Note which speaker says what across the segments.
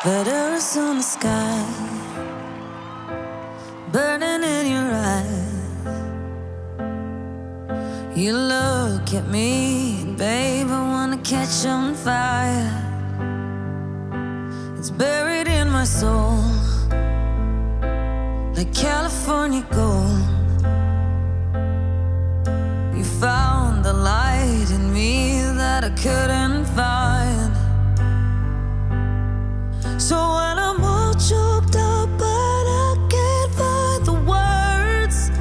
Speaker 1: Letters on the sky, burning in your eyes. You look at me, and babe, I wanna catch on fire. It's buried in my soul, like California gold. You found the light in me that I couldn't find. So when I'm all choked up but I can't find the words,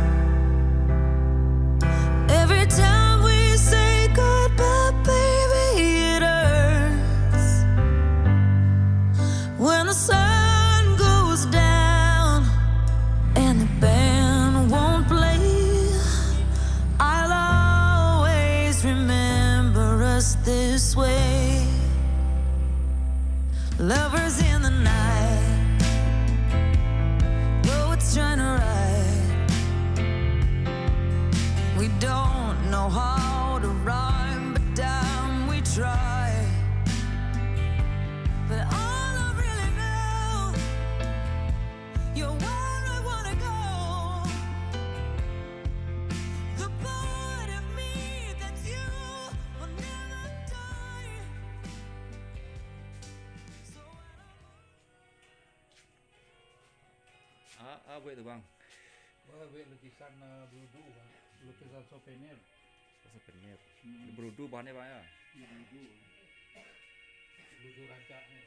Speaker 1: every time we say goodbye, baby, it hurts. When the sun goes down and the band won't play, I'll always remember us this way. Lovers in the night, poets trying to write. We don't know how to rhyme, but damn, we try. But all I really know, you're where I wanna go. The part of me that you will never die. So
Speaker 2: Apa itu bang?
Speaker 3: Wah, lukisan Brudu, Bang. Lukisan souvenir.
Speaker 2: Souvenir. Berudu bahannya bang ya?
Speaker 3: Brudu. Brudu rancaknya.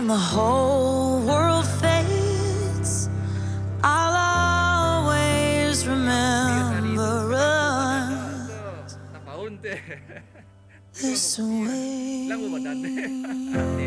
Speaker 3: The whole world fades, I'll always remember us
Speaker 2: Tahun teh.
Speaker 1: this way.
Speaker 2: Lang badan teh.